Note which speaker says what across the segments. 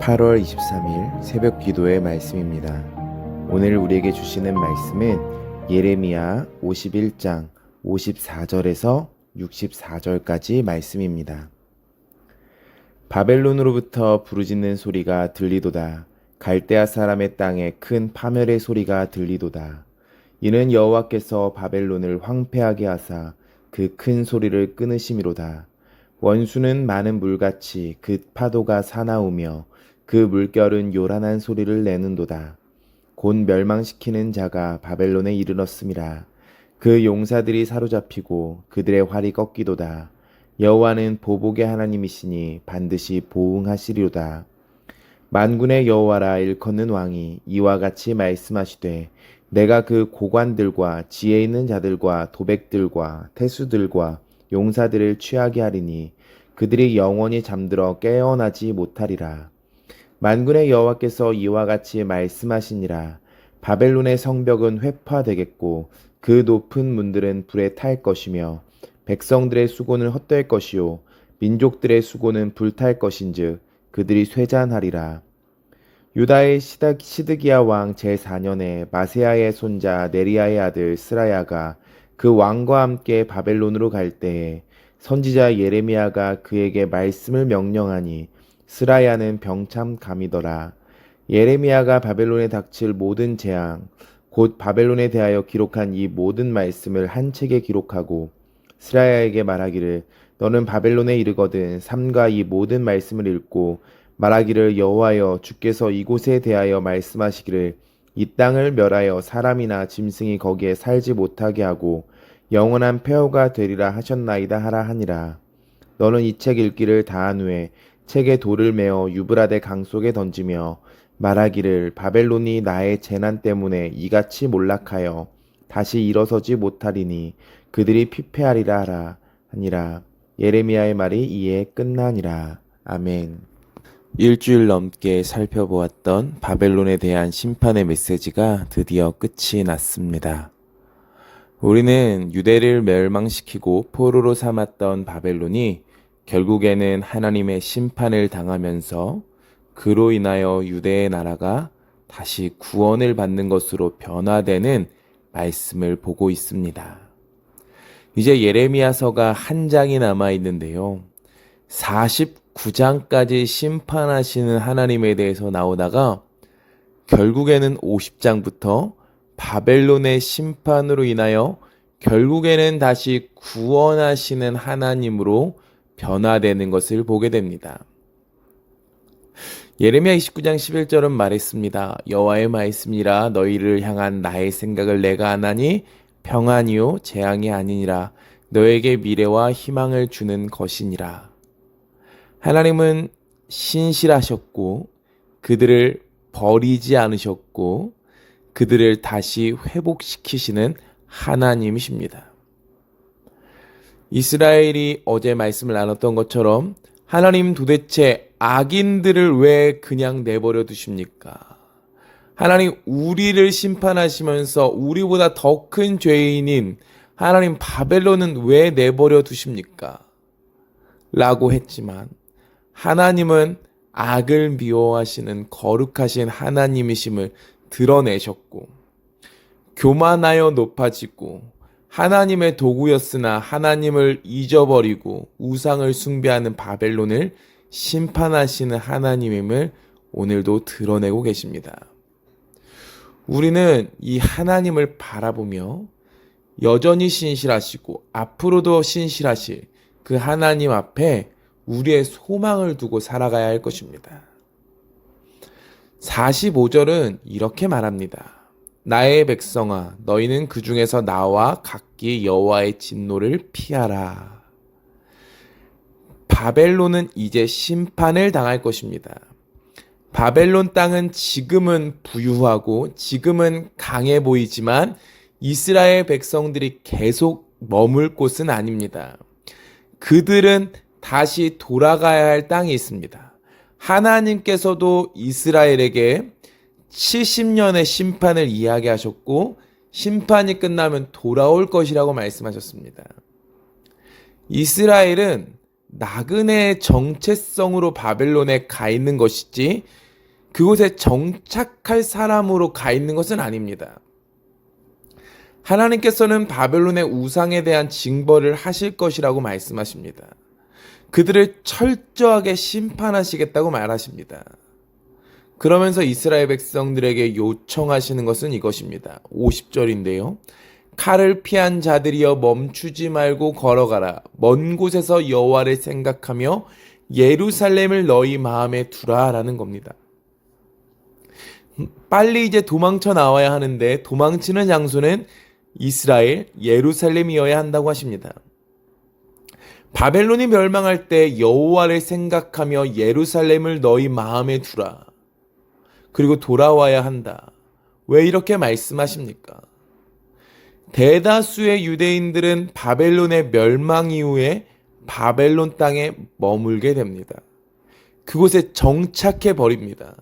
Speaker 1: 8월 23일 새벽 기도의 말씀입니다. 오늘 우리에게 주시는 말씀은 예레미야 51장 54절에서 64절까지 말씀입니다. 바벨론으로부터 부르짖는 소리가 들리도다. 갈대아 사람의 땅에 큰 파멸의 소리가 들리도다. 이는 여호와께서 바벨론을 황폐하게 하사 그 큰 소리를 끊으심이로다. 원수는 많은 물같이 그 파도가 사나우며 그 물결은 요란한 소리를 내는도다. 곧 멸망시키는 자가 바벨론에 이르렀음이라. 그 용사들이 사로잡히고 그들의 활이 꺾이도다. 여호와는 보복의 하나님이시니 반드시 보응하시리로다. 만군의 여호와라 일컫는 왕이 이와 같이 말씀하시되 내가 그 고관들과 지혜 있는 자들과 도백들과 태수들과 용사들을 취하게 하리니 그들이 영원히 잠들어 깨어나지 못하리라. 만군의 여호와께서 이와 같이 말씀하시니라. 바벨론의 성벽은 회파되겠고 그 높은 문들은 불에 탈 것이며 백성들의 수고는 헛될 것이요 민족들의 수고는 불탈 것인즉 그들이 쇠잔하리라. 유다의 시드기야 왕 제4년에 마세야의 손자 네리야의 아들 스라야가 그 왕과 함께 바벨론으로 갈 때에 선지자 예레미야가 그에게 말씀을 명령하니 스라야는 병참감이더라. 예레미야가 바벨론에 닥칠 모든 재앙 곧 바벨론에 대하여 기록한 이 모든 말씀을 한 책에 기록하고 스라야에게 말하기를 너는 바벨론에 이르거든 삼가 이 모든 말씀을 읽고 말하기를 여호와여 주께서 이곳에 대하여 말씀하시기를 이 땅을 멸하여 사람이나 짐승이 거기에 살지 못하게 하고 영원한 폐허가 되리라 하셨나이다 하라 하니라. 너는 이 책 읽기를 다한 후에 책에 돌을 메어 유브라데 강 속에 던지며 말하기를 바벨론이 나의 재난 때문에 이같이 몰락하여 다시 일어서지 못하리니 그들이 피폐하리라 하라 하니라. 예레미야의 말이 이에 끝나니라. 아멘. 일주일 넘게 살펴보았던 바벨론에 대한 심판의 메시지가 드디어 끝이 났습니다. 우리는 유대를 멸망시키고 포로로 삼았던 바벨론이 결국에는 하나님의 심판을 당하면서 그로 인하여 유대의 나라가 다시 구원을 받는 것으로 변화되는 말씀을 보고 있습니다. 이제 예레미야서가 한 장이 남아 있는데요. 49장까지 심판하시는 하나님에 대해서 나오다가 결국에는 50장부터 바벨론의 심판으로 인하여 결국에는 다시 구원하시는 하나님으로 변화되는 것을 보게 됩니다. 예레미야 29장 11절은 말했습니다. 여호와의 말씀이라 너희를 향한 나의 생각을 내가 아나니 평안이요 재앙이 아니니라. 너에게 미래와 희망을 주는 것이니라. 하나님은 신실하셨고 그들을 버리지 않으셨고 그들을 다시 회복시키시는 하나님이십니다. 이스라엘이 어제 말씀을 나눴던 것처럼 하나님 도대체 악인들을 왜 그냥 내버려 두십니까? 하나님 우리를 심판하시면서 우리보다 더 큰 죄인인 하나님 바벨론은 왜 내버려 두십니까? 라고 했지만 하나님은 악을 미워하시는 거룩하신 하나님이심을 드러내셨고 교만하여 높아지고 하나님의 도구였으나 하나님을 잊어버리고 우상을 숭배하는 바벨론을 심판하시는 하나님임을 오늘도 드러내고 계십니다. 우리는 이 하나님을 바라보며 여전히 신실하시고 앞으로도 신실하실 그 하나님 앞에 우리의 소망을 두고 살아가야 할 것입니다. 45절은 이렇게 말합니다. 나의 백성아 너희는 그 중에서 나와 각기 여호와의 진노를 피하라. 바벨론은 이제 심판을 당할 것입니다. 바벨론 땅은 지금은 부유하고 지금은 강해 보이지만 이스라엘 백성들이 계속 머물 곳은 아닙니다. 그들은 다시 돌아가야 할 땅이 있습니다. 하나님께서도 이스라엘에게 70년의 심판을 이야기하셨고 심판이 끝나면 돌아올 것이라고 말씀하셨습니다. 이스라엘은 나그네 정체성으로 바벨론에 가 있는 것이지 그곳에 정착할 사람으로 가 있는 것은 아닙니다. 하나님께서는 바벨론의 우상에 대한 징벌을 하실 것이라고 말씀하십니다. 그들을 철저하게 심판하시겠다고 말하십니다. 그러면서 이스라엘 백성들에게 요청하시는 것은 이것입니다. 50절인데요. 칼을 피한 자들이여 멈추지 말고 걸어가라. 먼 곳에서 여호와를 생각하며 예루살렘을 너희 마음에 두라 라는 겁니다. 빨리 이제 도망쳐 나와야 하는데 도망치는 장소는 이스라엘, 예루살렘이어야 한다고 하십니다. 바벨론이 멸망할 때 여호와를 생각하며 예루살렘을 너희 마음에 두라. 그리고 돌아와야 한다. 왜 이렇게 말씀하십니까? 대다수의 유대인들은 바벨론의 멸망 이후에 바벨론 땅에 머물게 됩니다. 그곳에 정착해 버립니다.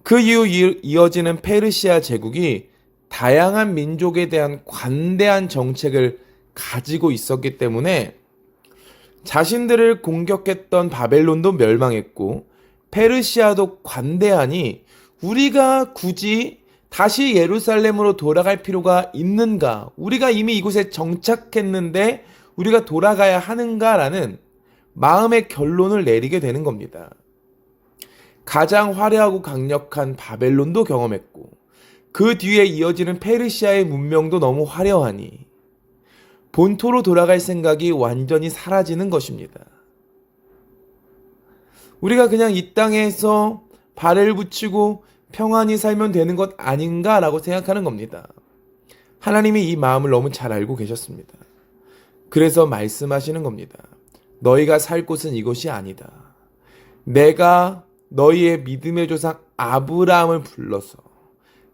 Speaker 1: 그 이후 이어지는 페르시아 제국이 다양한 민족에 대한 관대한 정책을 가지고 있었기 때문에 자신들을 공격했던 바벨론도 멸망했고 페르시아도 관대하니 우리가 굳이 다시 예루살렘으로 돌아갈 필요가 있는가? 우리가 이미 이곳에 정착했는데 우리가 돌아가야 하는가라는 마음의 결론을 내리게 되는 겁니다. 가장 화려하고 강력한 바벨론도 경험했고 그 뒤에 이어지는 페르시아의 문명도 너무 화려하니 본토로 돌아갈 생각이 완전히 사라지는 것입니다. 우리가 그냥 이 땅에서 발을 붙이고 평안히 살면 되는 것 아닌가라고 생각하는 겁니다. 하나님이 이 마음을 너무 잘 알고 계셨습니다. 그래서 말씀하시는 겁니다. 너희가 살 곳은 이곳이 아니다. 내가 너희의 믿음의 조상 아브라함을 불러서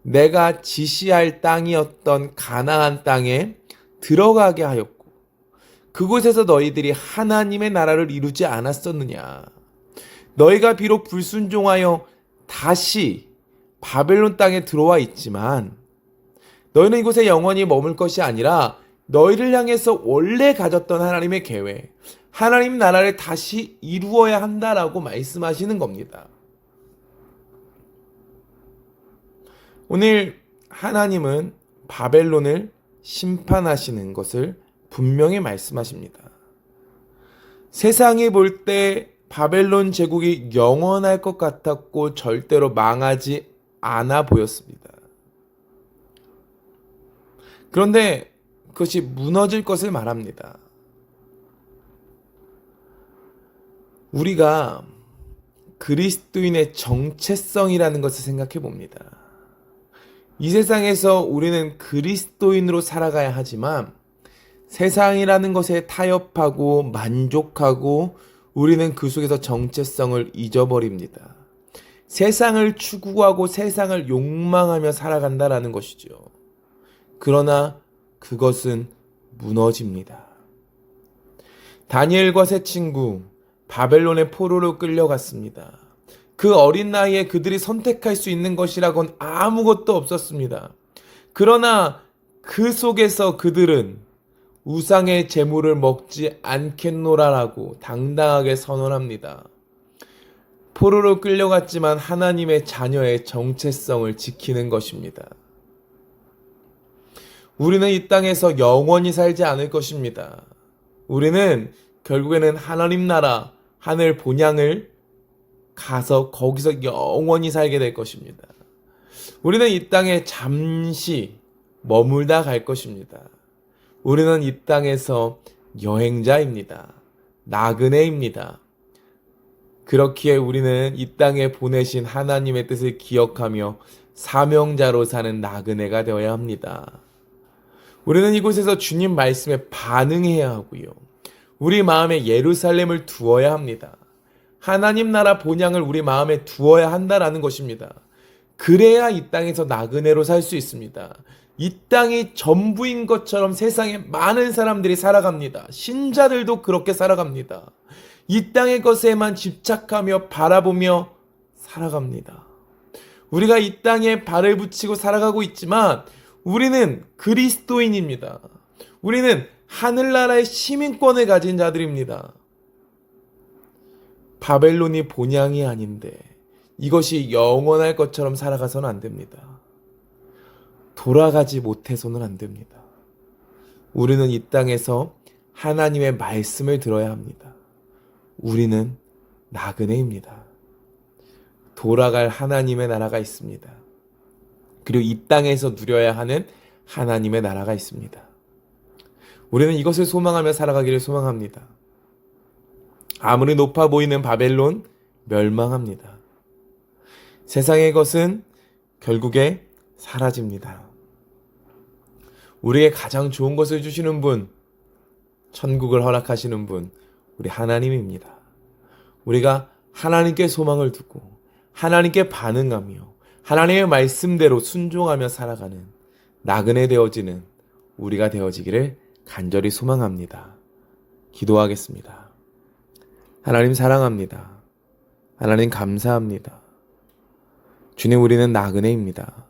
Speaker 1: 내가 지시할 땅이었던 가나안 땅에 들어가게 하였고 그곳에서 너희들이 하나님의 나라를 이루지 않았었느냐. 너희가 비록 불순종하여 다시 바벨론 땅에 들어와 있지만 너희는 이곳에 영원히 머물 것이 아니라 너희를 향해서 원래 가졌던 하나님의 계획, 하나님 나라를 다시 이루어야 한다라고 말씀하시는 겁니다. 오늘 하나님은 바벨론을 심판하시는 것을 분명히 말씀하십니다. 세상이 볼 때 바벨론 제국이 영원할 것 같았고 절대로 망하지 않아 보였습니다. 그런데 그것이 무너질 것을 말합니다. 우리가 그리스도인의 정체성이라는 것을 생각해 봅니다. 이 세상에서 우리는 그리스도인으로 살아가야 하지만 세상이라는 것에 타협하고 만족하고 우리는 그 속에서 정체성을 잊어버립니다. 세상을 추구하고 세상을 욕망하며 살아간다라는 것이죠. 그러나 그것은 무너집니다. 다니엘과 세 친구 바벨론의 포로로 끌려갔습니다. 그 어린 나이에 그들이 선택할 수 있는 것이라곤 아무것도 없었습니다. 그러나 그 속에서 그들은 우상의 재물을 먹지 않겠노라라고 당당하게 선언합니다. 포로로 끌려갔지만 하나님의 자녀의 정체성을 지키는 것입니다. 우리는 이 땅에서 영원히 살지 않을 것입니다. 우리는 결국에는 하나님 나라, 하늘 본향을 가서 거기서 영원히 살게 될 것입니다. 우리는 이 땅에 잠시 머물다 갈 것입니다. 우리는 이 땅에서 여행자입니다. 나그네입니다. 그렇기에 우리는 이 땅에 보내신 하나님의 뜻을 기억하며 사명자로 사는 나그네가 되어야 합니다. 우리는 이곳에서 주님 말씀에 반응해야 하고요. 우리 마음에 예루살렘을 두어야 합니다. 하나님 나라 본향을 우리 마음에 두어야 한다라는 것입니다. 그래야 이 땅에서 나그네로 살 수 있습니다. 이 땅이 전부인 것처럼 세상에 많은 사람들이 살아갑니다. 신자들도 그렇게 살아갑니다. 이 땅의 것에만 집착하며 바라보며 살아갑니다. 우리가 이 땅에 발을 붙이고 살아가고 있지만 우리는 그리스도인입니다. 우리는 하늘나라의 시민권을 가진 자들입니다. 바벨론이 본향이 아닌데 이것이 영원할 것처럼 살아가서는 안 됩니다. 돌아가지 못해서는 안 됩니다. 우리는 이 땅에서 하나님의 말씀을 들어야 합니다. 우리는 나그네입니다. 돌아갈 하나님의 나라가 있습니다. 그리고 이 땅에서 누려야 하는 하나님의 나라가 있습니다. 우리는 이것을 소망하며 살아가기를 소망합니다. 아무리 높아 보이는 바벨론 멸망합니다. 세상의 것은 결국에 사라집니다. 우리에게 가장 좋은 것을 주시는 분, 천국을 허락하시는 분, 우리 하나님입니다. 우리가 하나님께 소망을 두고 하나님께 반응하며 하나님의 말씀대로 순종하며 살아가는 나그네 되어지는 우리가 되어지기를 간절히 소망합니다. 기도하겠습니다. 하나님 사랑합니다. 하나님 감사합니다. 주님, 우리는 나그네입니다.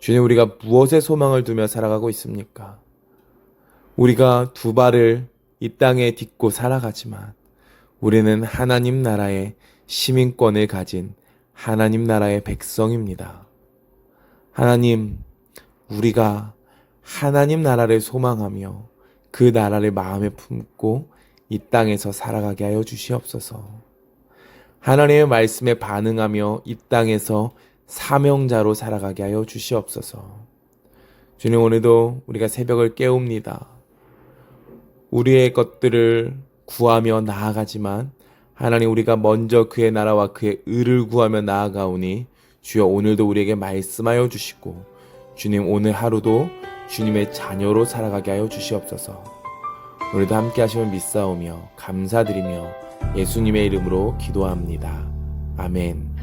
Speaker 1: 주님, 우리가 무엇에 소망을 두며 살아가고 있습니까? 우리가 두 발을 이 땅에 딛고 살아가지만 우리는 하나님 나라의 시민권을 가진 하나님 나라의 백성입니다. 하나님, 우리가 하나님 나라를 소망하며 그 나라를 마음에 품고 이 땅에서 살아가게 하여 주시옵소서. 하나님의 말씀에 반응하며 이 땅에서 사명자로 살아가게 하여 주시옵소서. 주님, 오늘도 우리가 새벽을 깨웁니다. 우리의 것들을 구하며 나아가지만 하나님, 우리가 먼저 그의 나라와 그의 의를 구하며 나아가오니 주여, 오늘도 우리에게 말씀하여 주시고 주님, 오늘 하루도 주님의 자녀로 살아가게 하여 주시옵소서. 오늘도 함께 하시면 믿사오며 감사드리며 예수님의 이름으로 기도합니다. 아멘.